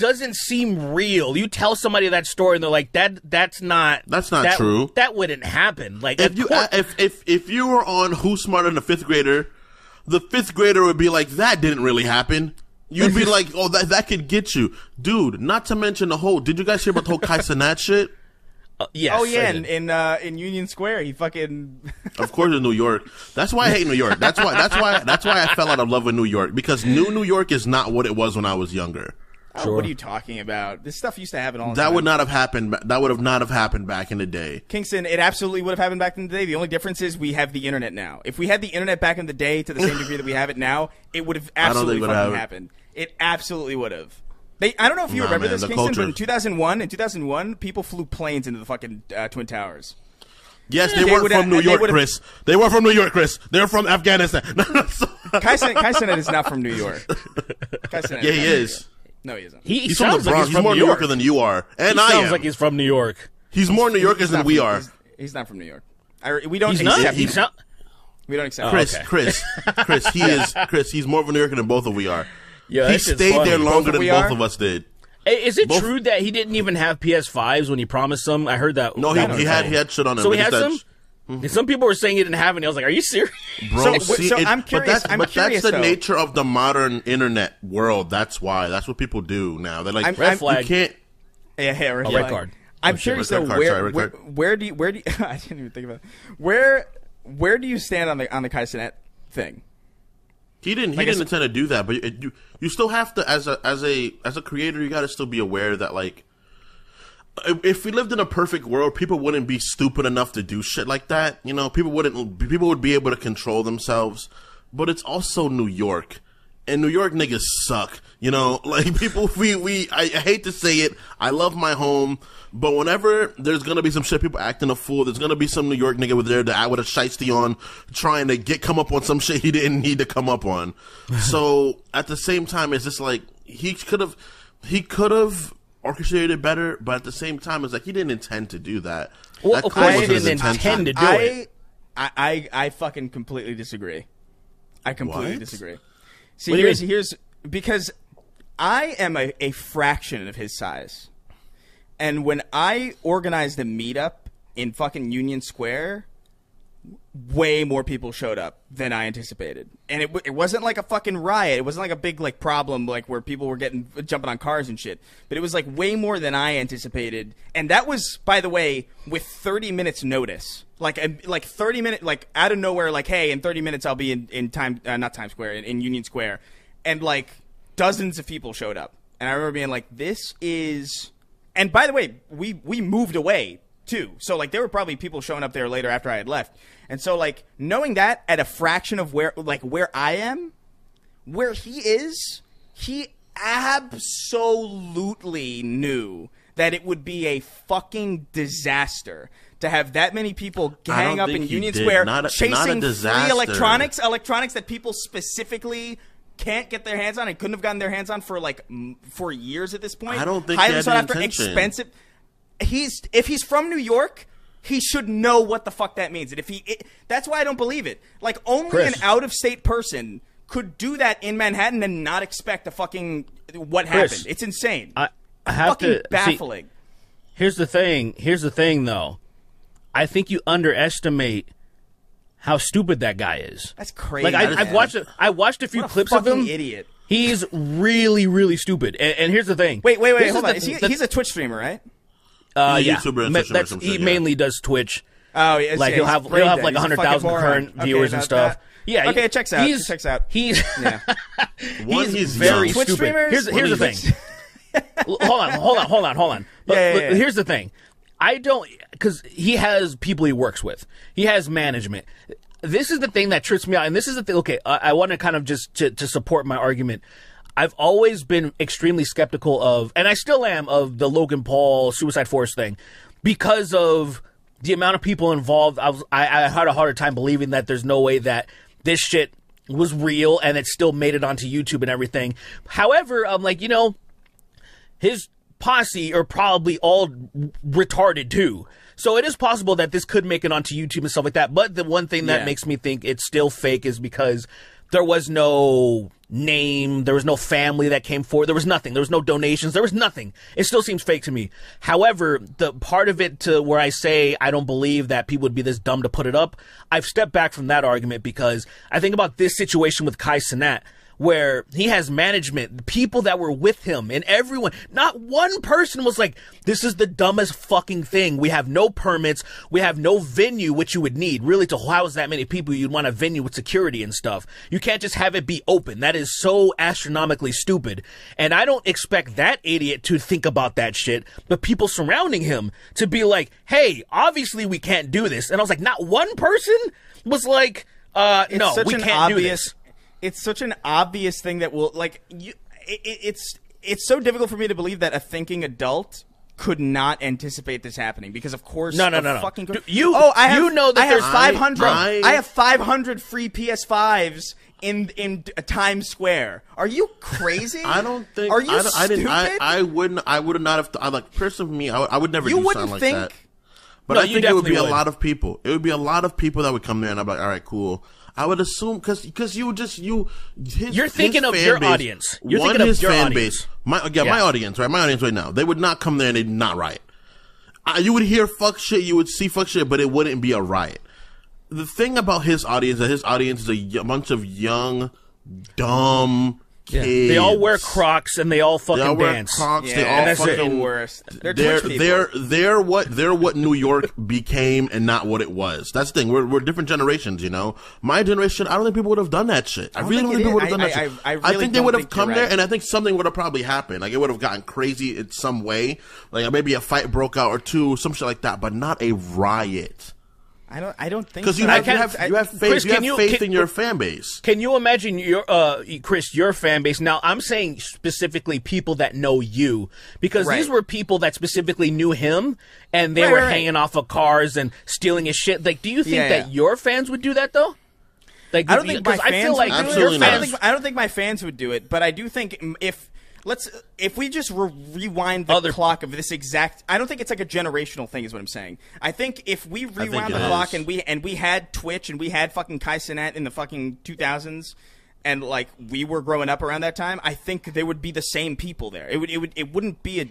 doesn't seem real. You tell somebody that story and they're like, that's not true. That wouldn't happen. Like if you were on Who's Smarter Than a Fifth Grader, the fifth grader would be like, that didn't really happen. You'd be like, oh, that could get you. Dude, not to mention did you guys hear about the whole Kai Cenat shit? Yes. Oh yeah, in Union Square, he fucking. Of course, in New York. That's why I hate New York. That's why I fell out of love with New York, because New York is not what it was when I was younger. Oh, Sure. what are you talking about? This stuff used to happen all the That time. would not have happened. That would have not have happened back in the day. Kingston, it absolutely would have happened back in the day. The only difference is we have the internet now. If we had the internet back in the day to the same degree that we have it now, it would have absolutely fucking happened. It absolutely would have. I don't know if you remember this, Kingston, but in 2001, people flew planes into the fucking Twin Towers. Yes, they weren't from New York, Chris. They were from New York, Chris. They're from Afghanistan. Kai Cenat is not from New York. Yeah, he is. No, he isn't. He's from the Bronx. He's more New Yorker than you are. And I am. Sounds like he's from New York. He's more New Yorkers than we are. He's not from New York. We don't He's accept not. him. He's not. We don't accept him. Chris, he is. Chris, he's more of a New Yorker than both of we are. Yeah, He stayed there longer than both of us did. Hey, is it true that he didn't even have PS5s when he promised them? I heard that. No, he had shit on him. So he had some? Some people were saying he didn't have any. I was like, are you serious? Bro, I'm curious. But that's the nature of the modern internet world. That's why. That's what people do now. They're like, red flag. You can't. Yeah, red card. I'm curious though. Where do you? I didn't even think about it. Where do you stand on the Kai Cenat thing? He didn't intend to do that, but you still have to, as a creator, you got to still be aware that, like, if we lived in a perfect world, people wouldn't be stupid enough to do shit like that. You know, people would be able to control themselves. But it's also New York, and New York niggas suck. You know, like, people, I hate to say it, I love my home, but whenever there's gonna be some shit, people acting a fool, there's gonna be some New York nigga with a shiesty on, trying to come up on some shit he didn't need to come up on. So, at the same time, it's just like, he could have orchestrated it better, but at the same time, it's like, he didn't intend to do that. Well, that of course he didn't intend to do it. I fucking completely disagree. I completely disagree. See, What do you here's because I am a fraction of his size. And when I organized a meetup in fucking Union Square, way more people showed up than I anticipated. And it wasn't like a fucking riot. It wasn't like a big like problem like where people were jumping on cars and shit. But it was like way more than I anticipated. And that was, by the way, with 30 minutes notice. Like 30 minutes, like out of nowhere, like, hey, in 30 minutes I'll be in not Times Square, in Union Square. And like dozens of people showed up. And I remember being like, this is... And by the way, we moved away too. So like there were probably people showing up there later after I had left. And so like knowing that at a fraction of where I am, where he is, he absolutely knew that it would be a fucking disaster to have that many people gang up in Union Square chasing free electronics that people specifically can't get their hands on and couldn't have gotten their hands on for years at this point. I don't think highly sought after, intention. expensive. If he's from New York, he should know what the fuck that means. And that's why I don't believe it. Like only an out-of-state person could do that in Manhattan and not expect a fucking what happened. It's insane. I have fucking to baffling. See, here's the thing, though. I think you underestimate how stupid that guy is. That's crazy. Like I watched a few clips of him. Idiot. He's really, really stupid. And here's the thing. Wait, hold on. He's a Twitch streamer, right? Yeah. YouTuber He mainly does Twitch. Oh, yeah. Like he'll have like 100,000 current viewers and stuff. Yeah. Okay, it checks out. He's very Twitch stupid. Streamers? Here's the thing. Hold on. But here's the thing. I don't, because he has people he works with. He has management. This is the thing that trips me out, and this is the thing. Okay, I want to kind of just to support my argument. I've always been extremely skeptical of, and I still am, of the Logan Paul Suicide Force thing, because of the amount of people involved. I had a harder time believing that there's no way that this shit was real and it still made it onto YouTube and everything. However, I'm like, his posse are probably all retarded too. So it is possible that this could make it onto YouTube and stuff like that. But the one thing that makes me think it's still fake is because There was no name. There was no family that came forward. There was nothing. There was no donations. There was nothing. It still seems fake to me. However, the part of it to where I say I don't believe that people would be this dumb to put it up, I've stepped back from that argument because I think about this situation with Kai Cenat, where he has management, people that were with him, and everyone, not one person was like, this is the dumbest fucking thing. We have no permits. We have no venue, which you would need, really, to house that many people. You'd want a venue with security and stuff. You can't just have it be open. That is so astronomically stupid. And I don't expect that idiot to think about that shit, but people surrounding him to be like, hey, obviously we can't do this. And I was like, not one person was like, no, we can't do this. It's such an obvious thing that will, like, it's so difficult for me to believe that a thinking adult could not anticipate this happening because, of course, no. Fucking I have 500 free PS5s in Times Square. Are you crazy? I don't think. Are you stupid? I wouldn't. I would not have. Like, personally, for me, I would never do something like that. But no, I think it would be a lot of people. It would be a lot of people that would come there, and I'd be like, all right, cool. I would assume because you're thinking of your audience. You're thinking of your audience. My audience, right? My audience right now. They would not come there and they'd not riot. You would hear fuck shit, you would see fuck shit, but it wouldn't be a riot. The thing about his audience is a bunch of young, dumb kids. They all wear Crocs and they all fucking they all wear dance. Crocs. Yeah, they all that's fucking the worst. They're what New York became and not what it was. That's the thing. We're different generations, you know. My generation, I don't think people would have done that shit. I really don't think people would have done that shit. I think they would have come there, and I think something would have probably happened. Like, it would have gotten crazy in some way. Like, maybe a fight broke out or two, some shit like that, but not a riot. I don't think because you have faith. Chris, you have faith in your fan base. Can you imagine your fan base? Now I'm saying specifically people that know you, because these were people that specifically knew him, and they were hanging off of cars and stealing his shit. Like, do you think that your fans would do that though? Like, I don't think my fans would absolutely not. I don't think my fans would do it, but I do think if we just rewind the clock of this exact, I don't think it's like a generational thing is what I'm saying. I think if we rewound the clock and we had Twitch and we had fucking Kai Cenat in the fucking 2000s and like we were growing up around that time, I think there would be the same people there. It wouldn't be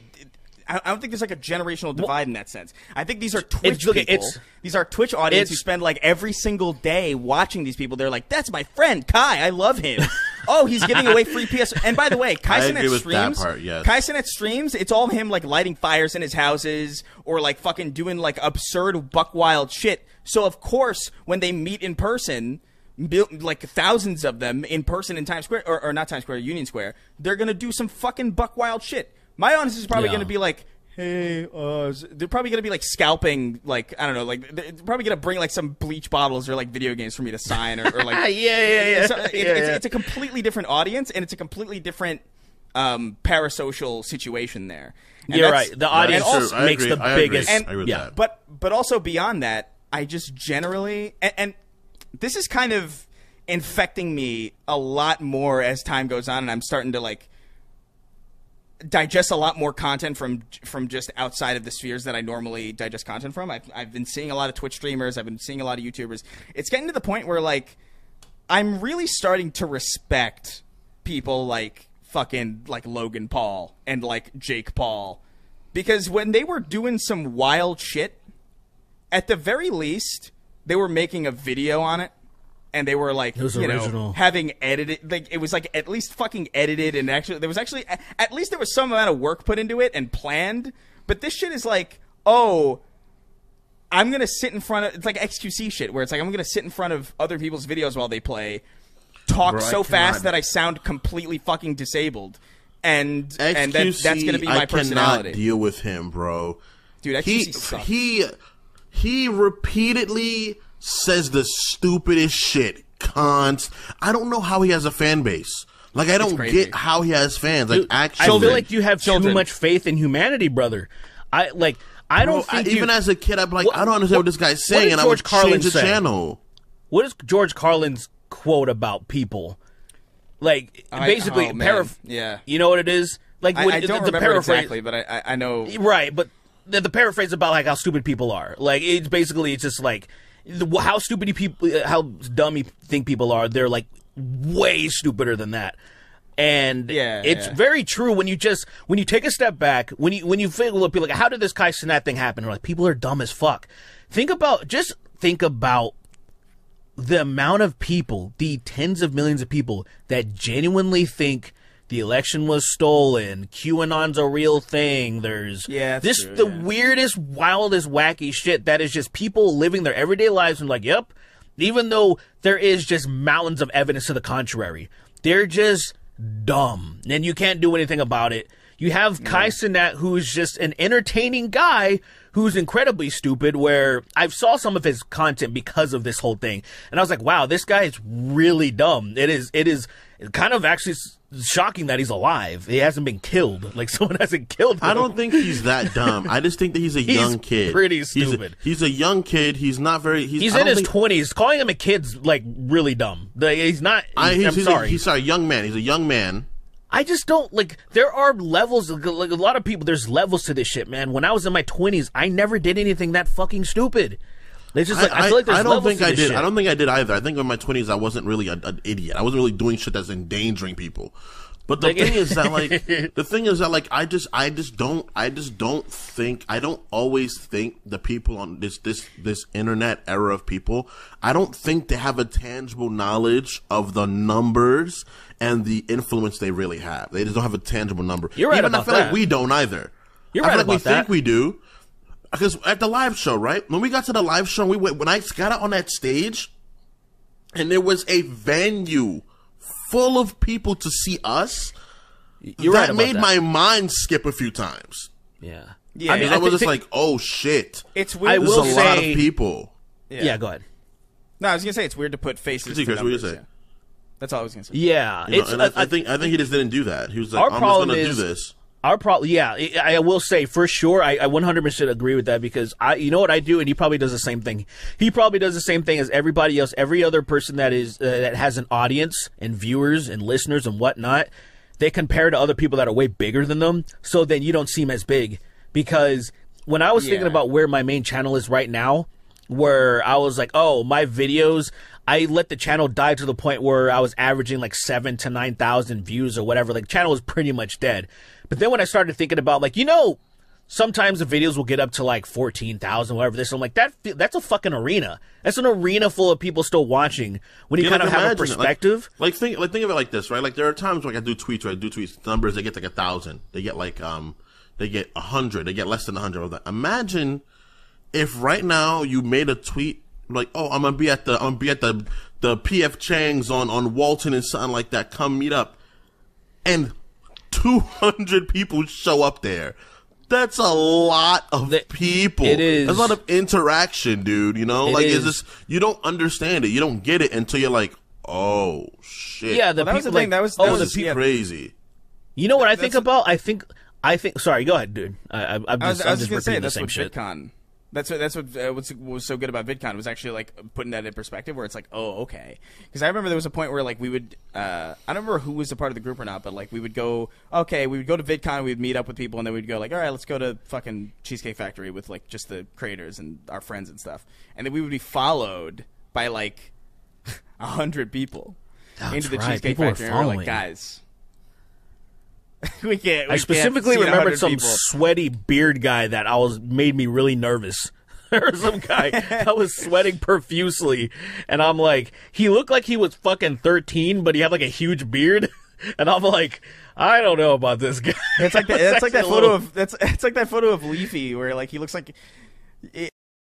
I don't think there's like a generational divide in that sense. I think these are Twitch people. These are Twitch audience who spend like every single day watching these people. They're like, that's my friend Kai. I love him. Oh, he's giving away free PS. And by the way, Kai Cenat streams. Kai Cenat streams. It's all him like lighting fires in his houses or like fucking doing like absurd buck wild shit. So of course, when they meet in person, like thousands of them in person in Times Square or not Times Square, Union Square, they're gonna do some fucking buck wild shit. My audience is probably going to be like, hey, they're probably going to be like scalping, like, I don't know, like, they're probably going to bring like some bleach bottles or like video games for me to sign or like. It's a completely different audience and it's a completely different parasocial situation there. And you're right. The audience makes the biggest. I agree with that. But also beyond that, I just generally, and this is kind of infecting me a lot more as time goes on and I'm starting to like, digest a lot more content from just outside of the spheres that I normally digest content from. I've been seeing a lot of Twitch streamers. I've been seeing a lot of YouTubers. It's getting to the point where like I'm really starting to respect people like fucking like Logan Paul and like Jake Paul, because when they were doing some wild shit, at the very least they were making a video on it. And they were like, having edited, like it was like at least fucking edited, and actually there was at least there was some amount of work put into it and planned. But this shit is like, oh, I'm gonna sit in front of, it's like XQC shit where it's like I'm gonna sit in front of other people's videos while they play, talk so fast that I sound completely fucking disabled, and that's gonna be my personality. I cannot deal with him, bro. Dude, XQC sucks. He repeatedly says the stupidest shit. I don't know how he has a fan base. Like, I don't get how he has fans. Like, actually, I feel like you have too much faith in humanity, brother. I don't think even as a kid, I'd be like, I don't understand what this guy's saying, and I would change the channel. What is George Carlin's quote about people? Like, basically, you know what it is? Like, I don't remember exactly, but I know. Right, but the paraphrase about like how stupid people are. Like, it's just like how dumb you think people are. They're like way stupider than that. And it's very true when you take a step back, when you feel like, how did this Kai Cenat thing happen? Or like, people are dumb as fuck. Think about the amount of people, the tens of millions of people that genuinely think the election was stolen, QAnon's a real thing, there's the weirdest, wildest, wacky shit that is just people living their everyday lives and like, yep, even though there is just mountains of evidence to the contrary. They're just dumb, and you can't do anything about it. You have Kai Cenat, who's just an entertaining guy who's incredibly stupid, where I've saw some of his content because of this whole thing, and I was like, wow, this guy is really dumb. It is kind of actually shocking that he's alive. He hasn't been killed. Like, someone hasn't killed him. I don't think he's that dumb. I just think that he's a young kid. Pretty stupid. He's a young kid. He's not very... He's in his 20s. Calling him a kid's, like, really dumb. He's not... I'm sorry. He's a young man. He's a young man. I just don't, like, there are levels, like, a lot of people, there's levels to this shit, man. When I was in my 20s, I never did anything that fucking stupid. It's just like, I feel like there's levels to this shit. I don't think I did either. I think in my 20s, I wasn't really an idiot. I wasn't really doing shit that's endangering people. But the thing is that, like, I don't always think the people on this internet era of people, I don't think they have a tangible knowledge of the numbers and the influence they really have. They just don't have a tangible number. You're right about that. I feel like we don't either. You're right about that. I feel like we think we do. Because at the live show, right? When we got to the live show, when I got out on that stage, and there was a venue full of people to see us, that made my mind skip a few times. Yeah. I mean, I was just like, oh shit. It's weird. There's a lot of people. Yeah, go ahead. No, I was going to say, it's weird to put faces to numbers. What you say? That's all I was going to say. Yeah. I think he just didn't do that. He was like, I'm just going to do this. Our problem, I will say for sure, I 100% agree with that, because you know what I do, and he probably does the same thing. He probably does the same thing as everybody else, every other person that has an audience and viewers and listeners and whatnot. They compare to other people that are way bigger than them, so then you don't seem as big. Because when I was thinking about where my main channel is right now, where I was like, oh, my videos, I let the channel die to the point where I was averaging like 7,000 to 9,000 views or whatever. Like, the channel was pretty much dead. But then when I started thinking about, like, sometimes the videos will get up to like 14,000, whatever this. I'm like, that's a fucking arena. That's an arena full of people still watching. When you kind of have a perspective. Like think of it like this, right? Like, there are times when I do tweets, numbers, they get like 1,000. They get like, they get 100. They get less than 100 of that. Imagine if right now you made a tweet like, oh, I'm gonna be at the PF Chang's on Walton and something like that. Come meet up, and 200 people show up there. That's a lot of people. It is. That's a lot of interaction, dude. You know, it's just, you don't understand it. You don't get it until you're like, oh shit. Yeah, that was the thing. That was crazy. You know what I think about? I think. Sorry, go ahead, dude. I'm just gonna say the same what shit. VidCon. That's what was so good about VidCon was actually like putting that in perspective, where it's like, oh, okay. Because I remember there was a point where like we would, I don't remember who was a part of the group or not, but like we would go to VidCon, we would meet up with people, and then we'd go like, all right, let's go to fucking Cheesecake Factory with like just the creators and our friends and stuff, and then we would be followed by like 100 people into the Cheesecake Factory, and we're like, guys. I specifically remember some sweaty beard guy that made me really nervous. There was some guy that was sweating profusely, and I'm like, he looked like he was fucking 13, but he had like a huge beard, and I'm like, I don't know about this guy. It's like that photo of Leafy, where like he looks like